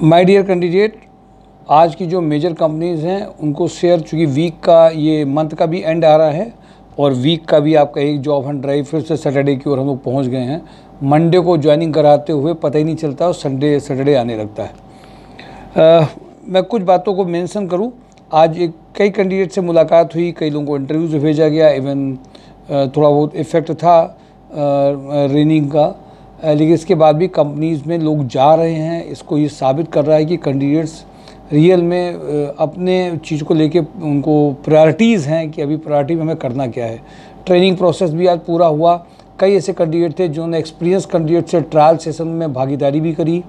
My dear candidate, आज की जो मेजर कंपनीज़ हैं उनको शेयर, चूँकि वीक का ये मंथ का भी एंड आ रहा है और वीक का भी आपका एक जॉब हंट ड्राइव फिर से सैटरडे की ओर हम लोग पहुँच गए हैं। मंडे को ज्वाइनिंग कराते हुए पता ही नहीं चलता और संडे सैटरडे आने लगता है। मैं कुछ बातों को मेंशन करूं। आज कई कैंडिडेट से मुलाकात हुई, कई लोगों को इंटरव्यू से भेजा गया, इवन थोड़ा बहुत इफेक्ट था रेनिंग का, लेकिन इसके बाद भी कंपनीज़ में लोग जा रहे हैं। इसको ये साबित कर रहा है कि कैंडिडेट्स रियल में अपने चीज़ को लेके उनको प्रायोरिटीज़ हैं कि अभी प्रायोरिटी में हमें करना क्या है। ट्रेनिंग प्रोसेस भी आज पूरा हुआ। कई ऐसे कैंडिडेट थे जिन्होंने एक्सपीरियंस कैंडिडेट से ट्रायल सेशन में भागीदारी भी करी।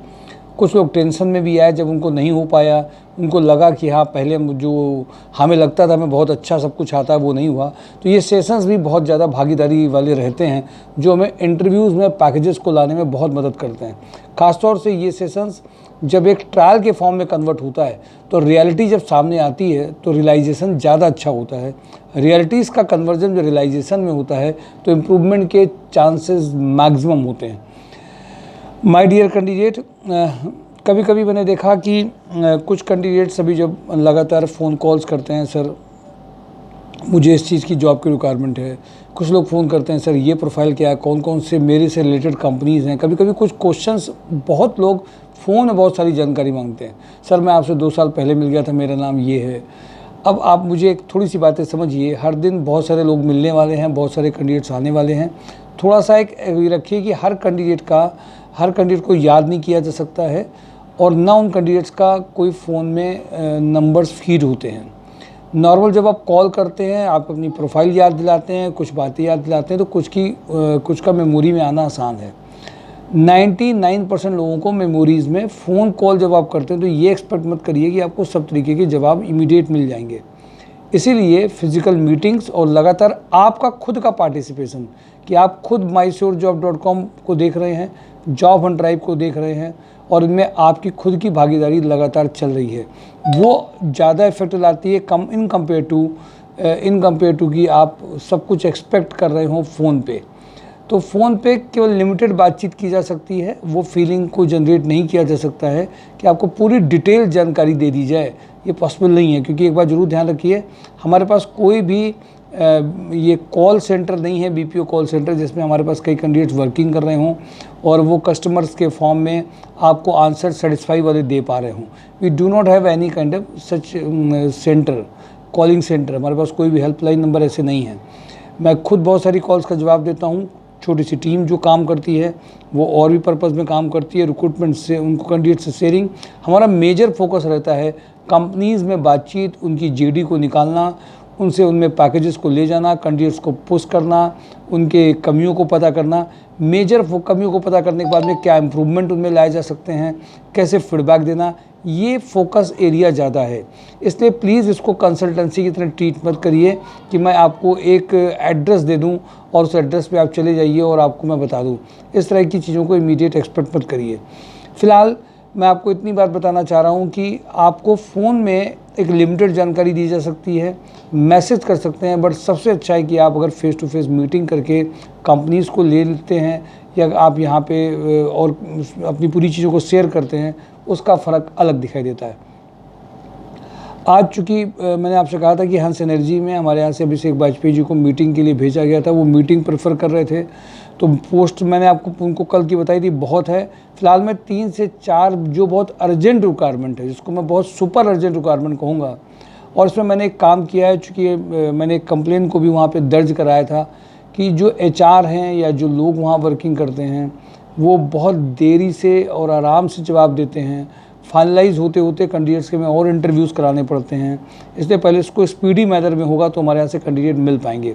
कुछ लोग टेंशन में भी आए जब उनको नहीं हो पाया, उनको लगा कि हाँ पहले जो हमें लगता था हमें बहुत अच्छा सब कुछ आता है वो नहीं हुआ। तो ये सेशंस भी बहुत ज़्यादा भागीदारी वाले रहते हैं जो हमें इंटरव्यूज़ में पैकेजेस को लाने में बहुत मदद करते हैं। ख़ासतौर से ये सेशंस जब एक ट्रायल के फॉर्म में कन्वर्ट होता है तो रियलिटी जब सामने आती है तो रियलाइजेशन ज़्यादा अच्छा होता है। रियलिटीज़ का कन्वर्जन जो रियलाइजेशन में होता है तो इम्प्रूवमेंट के चांसेस मैक्सिमम होते हैं। माय डियर कैंडिडेट, कभी कभी मैंने देखा कि कुछ कैंडिडेट्स अभी जब लगातार फ़ोन कॉल्स करते हैं, सर मुझे इस चीज़ की जॉब की रिक्वायरमेंट है। कुछ लोग फ़ोन करते हैं, सर ये प्रोफाइल क्या है, कौन कौन से मेरे से रिलेटेड कंपनीज़ हैं। कभी कभी कुछ क्वेश्चंस, बहुत लोग फ़ोन में बहुत सारी जानकारी मांगते हैं। सर मैं आपसे 2 साल पहले मिल गया था, मेरा नाम ये है। अब आप मुझे एक थोड़ी सी बातें समझिए, हर दिन बहुत सारे लोग मिलने वाले हैं, बहुत सारे कैंडिडेट्स आने वाले हैं। थोड़ा सा एक रखिए कि हर कैंडिडेट को याद नहीं किया जा सकता है और ना उन कैंडिडेट्स का कोई फ़ोन में नंबर्स फीड होते हैं। नॉर्मल जब आप कॉल करते हैं आप अपनी प्रोफाइल याद दिलाते हैं, कुछ बातें याद दिलाते हैं, तो कुछ का मेमोरी में आना आसान है। 99% लोगों को मेमोरीज़ में फ़ोन कॉल जब आप करते हैं तो ये एक्सपेक्ट मत करिए कि आपको सब तरीके के जवाब इमीडिएट मिल जाएंगे। इसीलिए फिज़िकल मीटिंग्स और लगातार आपका खुद का पार्टिसिपेशन, कि आप खुद mysurejob.com को देख रहे हैं, जॉब हंट ड्राइव को देख रहे हैं और इनमें आपकी खुद की भागीदारी लगातार चल रही है, वो ज़्यादा इफेक्ट लाती है इन कंपेयर टू कि आप सब कुछ एक्सपेक्ट कर रहे हो फ़ोन पे। तो फ़ोन पे केवल लिमिटेड बातचीत की जा सकती है, वो फीलिंग को जनरेट नहीं किया जा सकता है कि आपको पूरी डिटेल जानकारी दे दी जाए, ये पॉसिबल नहीं है। क्योंकि एक बात ज़रूर ध्यान रखिए, हमारे पास कोई भी ये कॉल सेंटर नहीं है, बीपीओ कॉल सेंटर, जिसमें हमारे पास कई कैंडिडेट्स वर्किंग कर रहे हों और वो कस्टमर्स के फॉर्म में आपको आंसर सेटिस्फाई वाले दे पा रहे हों। We do not have any kind of such centre, calling centre. हमारे पास कोई भी हेल्पलाइन नंबर ऐसे नहीं है। मैं खुद बहुत सारी कॉल्स का जवाब देता हूँ। छोटी सी टीम जो काम करती है वो और भी पर्पज़ में काम करती है, रिक्रूटमेंट से, उनको कैंडिडेट से शेयरिंग। हमारा मेजर फोकस रहता है कंपनीज़ में बातचीत, उनकी जेडी को निकालना, उनमें पैकेजेस को ले जाना, कैंडिडेट्स को पुश करना, उनके कमियों को पता करना। मेजर कमियों को पता करने के बाद में क्या इम्प्रूवमेंट उनमें लाए जा सकते हैं, कैसे फीडबैक देना, ये फोकस एरिया ज़्यादा है। इसलिए प्लीज़ इसको कंसल्टेंसी की तरह ट्रीट मत करिए कि मैं आपको एक एड्रेस दे दूं और उस एड्रेस पे आप चले जाइए और आपको मैं बता दूं। इस तरह की चीज़ों को इमीडिएट एक्सपेक्ट मत करिए। फ़िलहाल मैं आपको इतनी बात बताना चाह रहा हूं कि आपको फ़ोन में एक लिमिटेड जानकारी दी जा सकती है, मैसेज कर सकते हैं, बट सबसे अच्छा है कि आप अगर फेस टू फेस मीटिंग करके कंपनीज़ को ले लेते हैं या आप यहाँ पे और अपनी पूरी चीज़ों को शेयर करते हैं, उसका फ़र्क अलग दिखाई देता है। आज चूँकि मैंने आपसे कहा था कि हंस एनर्जी में हमारे यहाँ से अभिषेक वाजपेयी जी को मीटिंग के लिए भेजा गया था, वो मीटिंग प्रेफर कर रहे थे, तो पोस्ट मैंने आपको उनको कल की बताई थी बहुत है। फ़िलहाल मैं 3 से 4 जो बहुत अर्जेंट रिक्वायरमेंट है, जिसको मैं बहुत सुपर अर्जेंट रिक्वायरमेंट कहूँगा, और इसमें मैंने एक काम किया है। चूँकि मैंने एक कंप्लेन को भी वहाँ पे दर्ज कराया था कि जो एचआर हैं या जो लोग वहाँ वर्किंग करते हैं वो बहुत देरी से और आराम से जवाब देते हैं। फाइनलाइज होते होते कैंडिडेट्स के में और इंटरव्यूज़ कराने पड़ते हैं। इसलिए पहले इसको स्पीडी मैनर में होगा तो हमारे यहाँ से कैंडिडेट मिल पाएंगे,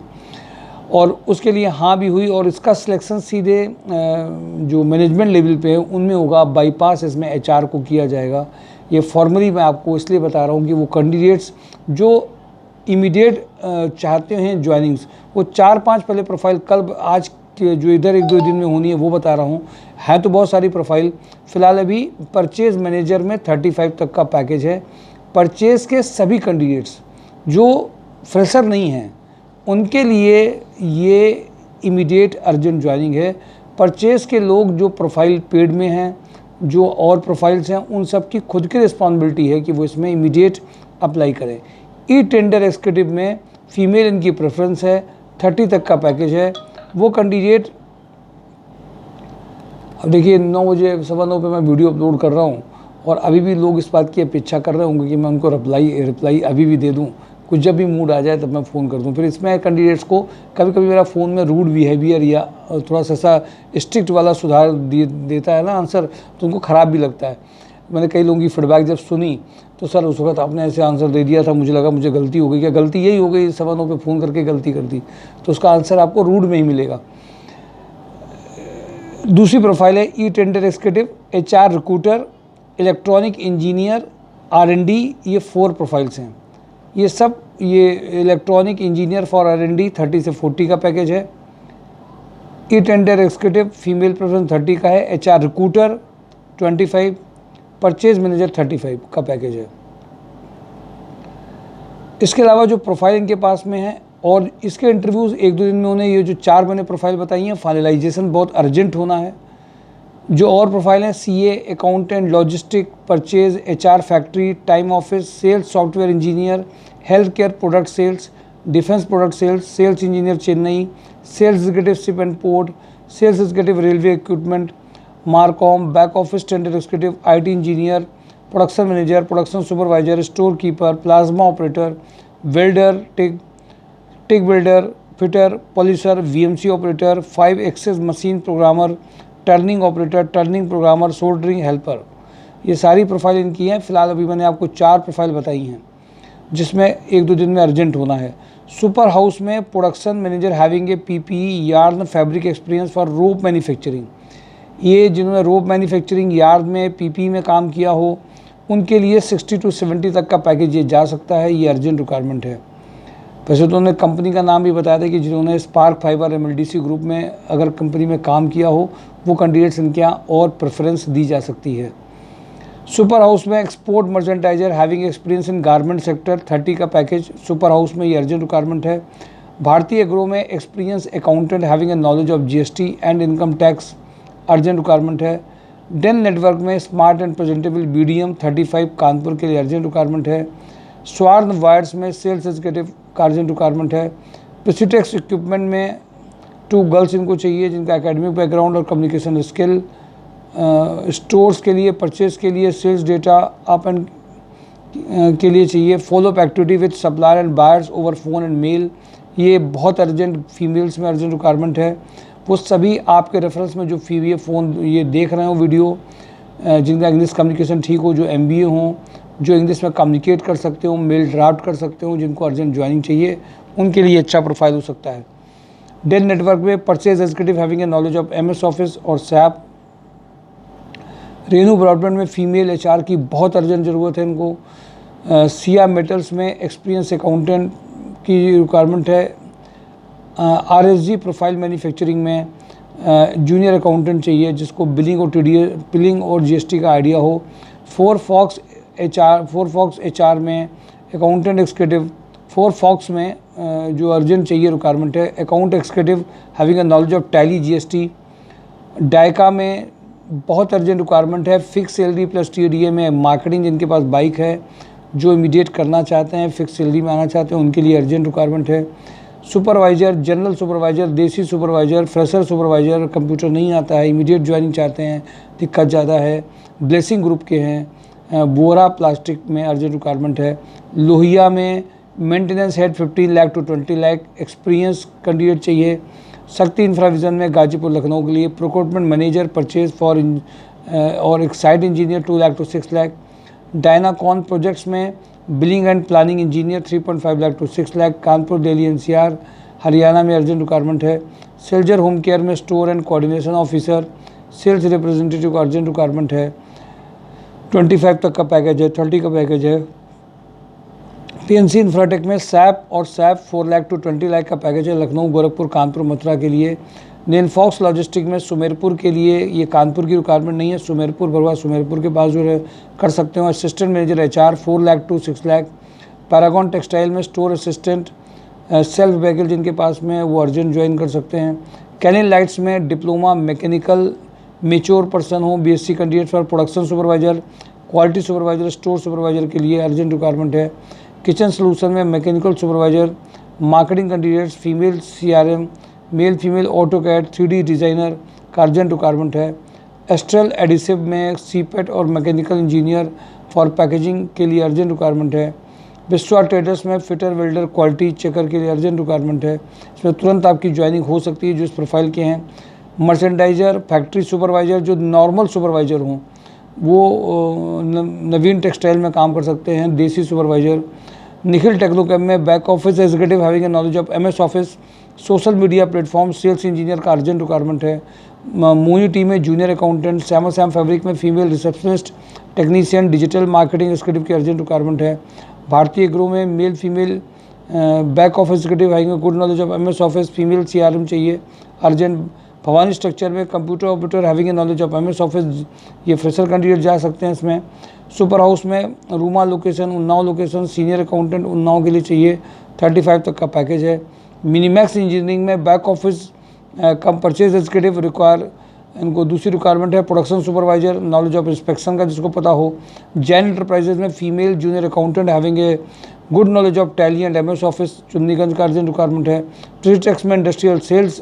और उसके लिए हाँ भी हुई। और इसका सिलेक्शन सीधे जो मैनेजमेंट लेवल पे है उनमें होगा, बाईपास इसमें एचआर को किया जाएगा। ये फॉर्मली मैं आपको इसलिए बता रहा हूँ कि वो कैंडिडेट्स जो इमीडिएट चाहते हैं ज्वाइनिंग्स, वो 4-5 पहले प्रोफाइल कल आज जो इधर 1-2 दिन में होनी है वो बता रहा हूँ। है तो बहुत सारी प्रोफाइल। फ़िलहाल अभी परचेज़ मैनेजर में 35 तक का पैकेज है। परचेज़ के सभी कैंडिडेट्स जो फ्रेशर नहीं हैं उनके लिए ये इमीडिएट अर्जेंट ज्वाइनिंग है। परचेज़ के लोग जो प्रोफाइल पेड में हैं जो और प्रोफाइल्स हैं उन सब की खुद की रिस्पॉन्सिबिलिटी है कि वो इसमें इमीडिएट अप्लाई करें। ई टेंडर एग्जीक्यूटिव में फ़ीमेल इनकी प्रेफरेंस है, 30 तक का पैकेज है। वो कैंडिडेट, अब देखिए 9 बजे 9:15 पे मैं वीडियो अपलोड कर रहा हूँ और अभी भी लोग इस बात की अपेक्षा कर रहे होंगे कि मैं उनको रिप्लाई अभी भी दे दूँ, कुछ जब भी मूड आ जाए तब मैं फ़ोन कर दूँ। फिर इसमें कैंडिडेट्स को कभी कभी मेरा फ़ोन में रूड बिहेवियर या थोड़ा सा ऐसा स्ट्रिक्ट वाला सुधार देता है ना आंसर, तो उनको ख़राब भी लगता है। मैंने कई लोगों की फीडबैक जब सुनी तो सर उस वक्त आपने ऐसे आंसर दे दिया था, मुझे लगा मुझे गलती हो गई। क्या गलती यही हो गई, 9:15 पे फ़ोन करके गलती कर दी? तो उसका आंसर आपको रूड में ही मिलेगा। दूसरी प्रोफाइल है E tender executive, HR recruiter, electronic engineer, R&D। ये 4 प्रोफाइल्स हैं। ये सब ये इलेक्ट्रॉनिक इंजीनियर फॉर R&D 30 से 40 का पैकेज है। E tender executive female preference 30 का है, HR रिक्रूटर 25, परचेज मैनेजर 35 का पैकेज है। इसके अलावा जो प्रोफाइल इनके पास में है और इसके इंटरव्यूज़ 1-2 दिन में उन्हें ये जो 4 मैंने प्रोफाइल बताई हैं फाइनलाइजेशन बहुत अर्जेंट होना है। जो और प्रोफाइल हैं CA, accountant, logistic, purchase, HR factory, time office, sales software engineer, health care product sales, defence product sales, sales engineer Chennai, sales executive ship and port, sales executive railway equipment, marcom, back office tender executive, IT engineer, production manager, production supervisor, store keeper, plasma operator, welder, TIG welder, fitter, polisher, VMC operator, 5 axis machine programmer, turning operator, turning programmer, soldering helper. ये सारी profile इनकी हैं। फिलहाल अभी मैंने आपको 4 profile बताई हैं जिसमें 1-2 दिन में अर्जेंट होना है। सुपर हाउस में production manager having a PPE yarn fabric experience for rope manufacturing. ये जिन्होंने रोप मैन्युफैक्चरिंग यार्ड में PPE में काम किया हो उनके लिए 60 to 70 तक का पैकेज ये जा सकता है। ये अर्जेंट रिक्वायरमेंट है। वैसे तो उन्होंने कंपनी का नाम भी बताया था कि जिन्होंने स्पार्क फाइबर MLDC ग्रुप में अगर कंपनी में काम किया हो वो कैंडिडेट्स इनके यहाँ और प्रेफरेंस दी जा सकती है। सुपर हाउस में export merchandiser having experience in garment sector 30 का पैकेज सुपर हाउस में ये अर्जेंट रिक्वायरमेंट है। भारतीय एग्रो में experience accountant having a knowledge of GST and income tax urgent requirement है। डेन नेटवर्क में smart and presentable BDM 35 Kanpur के लिए अर्जेंट रिक्वायरमेंट है। स्वार्थ वायर्स में सेल्स एग्जीक्यूटिव का अर्जेंट रिक्वायरमेंट है। प्रेसिटेक्स इक्विपमेंट में 2 गर्ल्स इनको चाहिए जिनका एकेडमिक बैकग्राउंड और कम्युनिकेशन स्किल। स्टोर्स के लिए, परचेज के लिए, सेल्स डेटा अप एंड के लिए चाहिए। Follow up activity with supplier and buyers over phone and mail. ये बहुत अर्जेंट फीमेल्स में अर्जेंट रिक्वायरमेंट है। वो सभी आपके रेफरेंस में जो फीमेल फ़ोन ये देख रहे हो वीडियो, जिनका इंग्लिश कम्युनिकेशन ठीक हो, जो MBA हों, जो इंग्लिश में कम्युनिकेट कर सकते हो, मेल ड्राफ्ट कर सकते हो, जिनको अर्जेंट ज्वाइनिंग चाहिए, उनके लिए अच्छा प्रोफाइल हो सकता है। डेन नेटवर्क में purchase executive having a knowledge of MS office और SAP। रेनू ब्रॉडबैंड में फीमेल HR की बहुत अर्जेंट ज़रूरत है इनको। सिया मेटल्स में एक्सपीरियंस अकाउंटेंट की रिक्वायरमेंट है। RSG प्रोफाइल मैन्युफैक्चरिंग में जूनियर अकाउंटेंट चाहिए जिसको बिलिंग और GST का आइडिया हो। 4 फॉक्स HR में अकाउंटेंट एग्जीक्यूटिव, 4 फॉक्स में जो अर्जेंट चाहिए रिक्वायरमेंट है account executive having a knowledge of tally GST। डायका में बहुत अर्जेंट रिक्वायरमेंट है। फिक्स सैलरी प्लस TDA में मार्केटिंग, जिनके पास बाइक है, जो इमीडिएट करना चाहते हैं, फिक्स सैलरी में आना चाहते हैं, उनके लिए अर्जेंट रिक्वायरमेंट है। सुपरवाइज़र, जनरल सुपरवाइज़र, देसी सुपरवाइज़र, फ्रेशर सुपरवाइज़र, कंप्यूटर नहीं आता है, इमीडिएट ज्वाइनिंग चाहते हैं, दिक्कत ज़्यादा है। ब्लेसिंग ग्रुप के हैं। बोरा प्लास्टिक में अर्जेंट रिक्वायरमेंट है। लोहिया में maintenance head 15 lakh to 20 lakh experience candidate चाहिए। शक्ति इंफ्राविजन में गाजीपुर लखनऊ के लिए प्रोक्योरमेंट मैनेजर परचेज फॉर और एक site engineer 2 lakh to 6 lakh. Dynacon projects में billing and planning engineer 3.5 lakh to 6 lakh. Kanpur, Delhi, NCR, Haryana में अर्जेंट रिक्वायरमेंट है। सेल्जर होम केयर में store and coordination officer, sales representative का अर्जेंट रिक्वायरमेंट है। 25 तक का पैकेज है, 30 का पैकेज है। PNC इंफ्राटेक में SAP और SAP 4 लाख to 20 लाख का पैकेज है, लखनऊ, गोरखपुर, कानपुर, मथुरा के लिए। नेनफॉक्स लॉजिस्टिक में सुमेरपुर के लिए, ये कानपुर की रिक्वायरमेंट नहीं है, सुमेरपुर भरवा सुमेरपुर के पास जो है कर सकते हो। Assistant manager HR 4 lakh to 6 lakh. Paragon textile में स्टोर असिस्टेंट, सेल्फ व्हीकल जिनके पास में वो अर्जेंट ज्वाइन कर सकते हैं। कैनिन लाइट्स में डिप्लोमा मैकेनिकल मेच्योर पर्सन हो, BSc candidate for production supervisor, quality supervisor, store supervisor के लिए अर्जेंट रिक्वायरमेंट है। किचन सोल्यूशन में mechanical supervisor, marketing candidates, female CRM, male female AutoCAD, 3D designer का अर्जेंट रिक्वायरमेंट है। Astral adhesive में CIPET और mechanical engineer for packaging के लिए अर्जेंट रिक्वायरमेंट है। बिस्वा ट्रेडर्स में फिटर वेल्डर क्वालिटी चेकर के लिए अर्जेंट रिक्वायरमेंट है। इसमें तुरंत आपकी ज्वाइनिंग हो सकती है जो इस प्रोफाइल के हैं। मर्चेंडाइजर, फैक्ट्री सुपरवाइजर, जो नॉर्मल सुपरवाइजर हों वो नवीन टेक्सटाइल में काम कर सकते हैं। देसी सुपरवाइजर। निखिल टेक्नोकेम में back office executive having a knowledge of MS office, social media platform, sales engineer का अर्जेंट रिक्वायरमेंट है। मोनी टीम में जूनियर अकाउंटेंट, सैम फैब्रिक में female receptionist, technician, digital marketing executive की अर्जेंट रिक्वायरमेंट है। भारतीय ग्रो में male female back office executive having good knowledge of MS office, female CRM चाहिए urgent. Bhavani structure में computer operator having a knowledge of MS office, ये fresher candidate जा सकते हैं इसमें। सुपर हाउस में Ruma location, Unnao location, senior accountant Unnao के लिए चाहिए, 35 तक का पैकेज है। मिनीमैक्स इंजीनियरिंग में बैक ऑफिस कम परचेज एग्जीक्यूटिव रिक्वायर, इनको दूसरी रिक्वायरमेंट है। Production supervisor, knowledge of inspection का जिसको पता हो। जैन एंटरप्राइजेज में female junior accountant having a good knowledge of tally and MS office, Chunniganj का अर्जेंट रिक्वायरमेंट है। प्रीटेक्स में इंडस्ट्रियल सेल्स,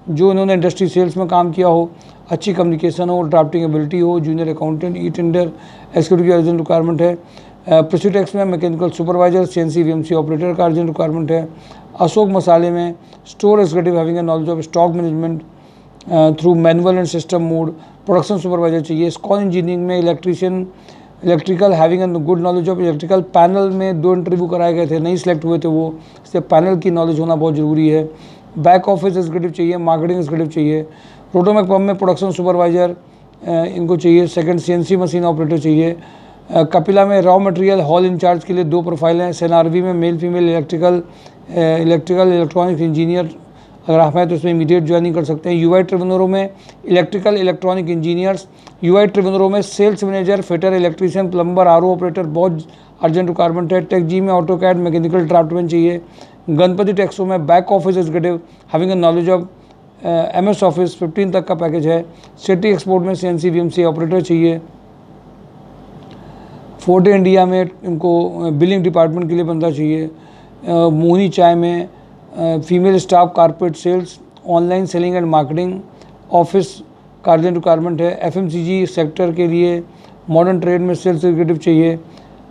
जो इन्होंने इंडस्ट्री सेल्स में काम किया हो, अच्छी कम्युनिकेशन हो, ड्राफ्टिंग एबिलिटी हो, junior accountant, e tender executive की अर्जेंट रिक्वायरमेंट है। प्रीटेक्स में mechanical supervisor, CNC VMC operator का अर्जेंट रिक्वायरमेंट है। अशोक मसाले में store executive having a knowledge of stock management through manual and system mode, production supervisor चाहिए। स्कॉन engineering में electrical having a good knowledge of electrical panel में 2 interview कराए गए थे, नहीं सिलेक्ट हुए थे वो, इसलिए पैनल की नॉलेज होना बहुत ज़रूरी है। बैक ऑफिस एग्जीक्यूटिव चाहिए, मार्केटिंग एग्जीक्यूटिव चाहिए। रोटोमैक पंप में प्रोडक्शन सुपरवाइजर इनको चाहिए। सेकंड CNC मशीन ऑपरेटर चाहिए। कपिला में रॉ मटेरियल हॉल इंचार्ज के लिए 2 प्रोफाइल हैं। SNRV में male female electrical electronics engineer अगर आप हैं तो इसमें इमीडिएट ज्वाइनिंग कर सकते हैं। UI ट्रिब्यूनरो में इलेक्ट्रिकल इलेक्ट्रॉनिक इंजीनियर्स, UI ट्रिब्यूनरो में sales manager, fitter, electrician, plumber, RO operator, बहुत अर्जेंट रिक्वायरमेंट है। टेक जी में ऑटोकैड, मैकेनिकल ड्राफ्टमैन चाहिए। गणपति टेक्सो में back office executive having a knowledge of MS office, 15 तक का पैकेज है। सिटी एक्सपोर्ट में CNC VMC ऑपरेटर चाहिए। फोर्टे इंडिया में इनको बिलिंग डिपार्टमेंट के लिए बंदा चाहिए। मोनी चाय में female staff, carpet sales, online selling and marketing office का अर्जेंट रिक्वायरमेंट है। FMCG सेक्टर के लिए मॉडर्न ट्रेड में सेल्स एग्जीक्यूटिव चाहिए।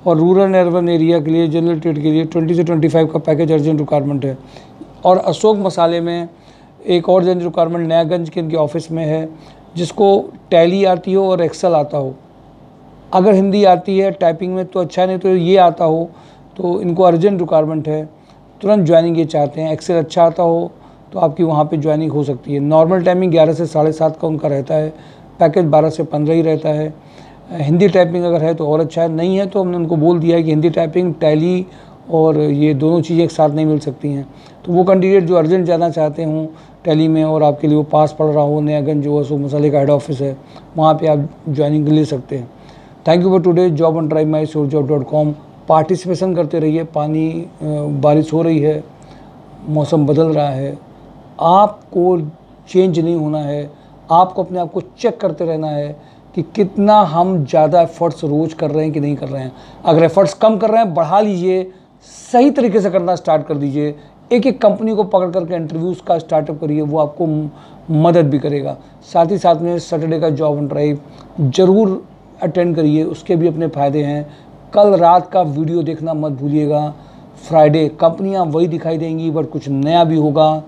और रूरल अर्बन एरिया के लिए जनरल ट्रेड के लिए 20 से 25 का पैकेज अर्जेंट रिक्वायरमेंट है। और अशोक मसाले में एक और अर्जेंट रिक्वायरमेंट नयागंज के इनके ऑफिस में है, जिसको टैली आती हो और एक्सेल आता हो। अगर हिंदी आती है टाइपिंग में तो अच्छा, नहीं तो ये आता हो तो इनको अर्जेंट रिक्वायरमेंट है, तुरंत ज्वाइनिंग ये चाहते हैं। एक्सेल अच्छा आता हो तो आपकी वहाँ पे ज्वाइनिंग हो सकती है। नॉर्मल टाइमिंग 11 से 7:30 का उनका रहता है, पैकेज 12 से 15 ही रहता है। हिंदी टाइपिंग अगर है तो और अच्छा है, नहीं है तो हमने उनको बोल दिया है कि हिंदी टाइपिंग, टैली और ये दोनों चीज़ें एक साथ नहीं मिल सकती हैं। तो वो कैंडिडेट जो अर्जेंट जाना चाहते हों टैली में और आपके लिए वो पास पड़ रहा हो, नयागंज जो अशोक मसाले का हेड ऑफिस है वहाँ पे आप ज्वाइनिंग ले सकते हैं। Thank you for today. Job on drive my job.com। Participation करते रहिए। पानी बारिश हो रही है, मौसम बदल रहा है, आपको चेंज नहीं होना है, आपको अपने आप को चेक करते रहना है कि कितना हम ज़्यादा एफर्ट्स रोज़ कर रहे हैं कि नहीं कर रहे हैं। अगर एफर्ट्स कम कर रहे हैं बढ़ा लीजिए, सही तरीके से करना स्टार्ट कर दीजिए। एक एक कंपनी को पकड़ करके इंटरव्यूज़ का स्टार्टअप करिए, वो आपको मदद भी करेगा। साथ ही साथ में सैटरडे का जॉब ऑन ड्राइव ज़रूर अटेंड करिए, उसके भी अपने फ़ायदे हैं। कल रात का वीडियो देखना मत भूलिएगा। फ्राइडे कंपनियां वही दिखाई देंगी, बट कुछ नया भी होगा,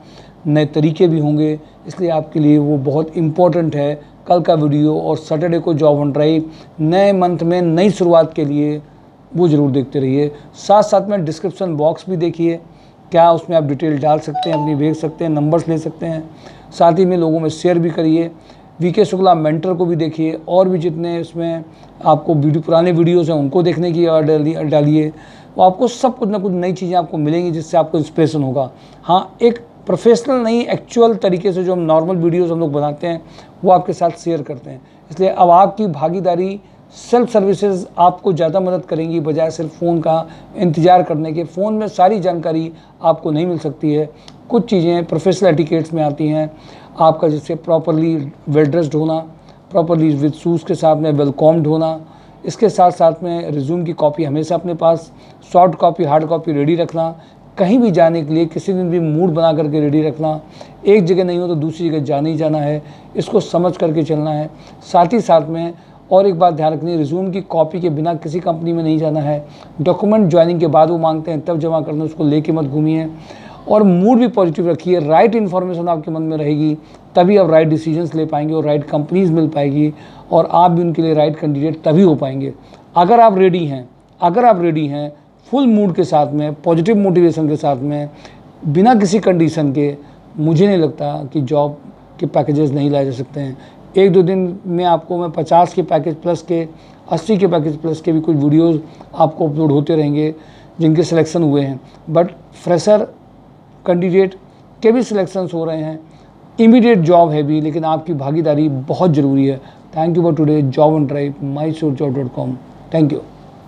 नए तरीके भी होंगे, इसलिए आपके लिए वो बहुत इम्पोर्टेंट है कल का वीडियो। और सैटरडे को जॉब ऑन ड्राइव नए मंथ में नई शुरुआत के लिए वो ज़रूर देखते रहिए। साथ साथ में डिस्क्रिप्शन बॉक्स भी देखिए, क्या उसमें आप डिटेल डाल सकते हैं, अपनी भेज सकते हैं, नंबर्स ले सकते हैं। साथ ही में लोगों में शेयर भी करिए। VK शुक्ला मेंटर को भी देखिए, और भी जितने उसमें आपको पुराने वीडियोस हैं उनको देखने की डालिए। वो आपको सब कुछ ना कुछ नई चीज़ें आपको मिलेंगी जिससे आपको इंस्पिरेशन होगा। हाँ, एक प्रोफेशनल नहीं, एक्चुअल तरीके से जो हम नॉर्मल वीडियोस हम लोग बनाते हैं वो आपके साथ शेयर करते हैं। इसलिए अब आपकी भागीदारी, सेल्फ सर्विसेज आपको ज़्यादा मदद करेंगी बजाय सिर्फ फ़ोन का इंतज़ार करने के। फ़ोन में सारी जानकारी आपको नहीं मिल सकती है, कुछ चीज़ें प्रोफेशनल एटिकेट्स में आती हैं। आपका जैसे प्रॉपरली वेल ड्रेस्ड होना, प्रॉपरली विद शूज़ के साथ में वेलकॉम्ड होना। इसके साथ साथ में रिज्यूम की कॉपी हमेशा अपने पास soft copy hard copy ready रखना। कहीं भी जाने के लिए किसी दिन भी मूड बना करके रेडी रखना। एक जगह नहीं हो तो दूसरी जगह जाना ही जाना है, इसको समझ करके चलना है। साथ ही साथ में और एक बात ध्यान रखनी है, रिज्यूम की कॉपी के बिना किसी कंपनी में नहीं जाना है। डॉक्यूमेंट ज्वाइनिंग के बाद वो मांगते हैं तब जमा करना, उसको लेके मत घूमिए। और मूड भी पॉजिटिव रखिए। राइट इन्फॉर्मेशन आपके मन में रहेगी तभी आप राइट डिसीजंस ले पाएंगे और राइट कंपनीज मिल पाएगी और आप भी उनके लिए राइट कैंडिडेट तभी हो पाएंगे अगर आप रेडी हैं फुल मूड के साथ में, पॉजिटिव मोटिवेशन के साथ में, बिना किसी कंडीशन के। मुझे नहीं लगता कि जॉब के पैकेजेस नहीं लाए जा सकते हैं। 1-2 दिन में आपको मैं 50 के पैकेज प्लस के, 80 के पैकेज प्लस के भी कुछ वीडियोस आपको अपलोड होते रहेंगे जिनके सिलेक्शन हुए हैं। बट फ्रेशर कैंडिडेट के भी सिलेक्शंस हो रहे हैं। इमीडिएट जॉब है भी, लेकिन आपकी भागीदारी बहुत ज़रूरी है। Thank you for today. Job and drive, mysurjob.com। Thank you.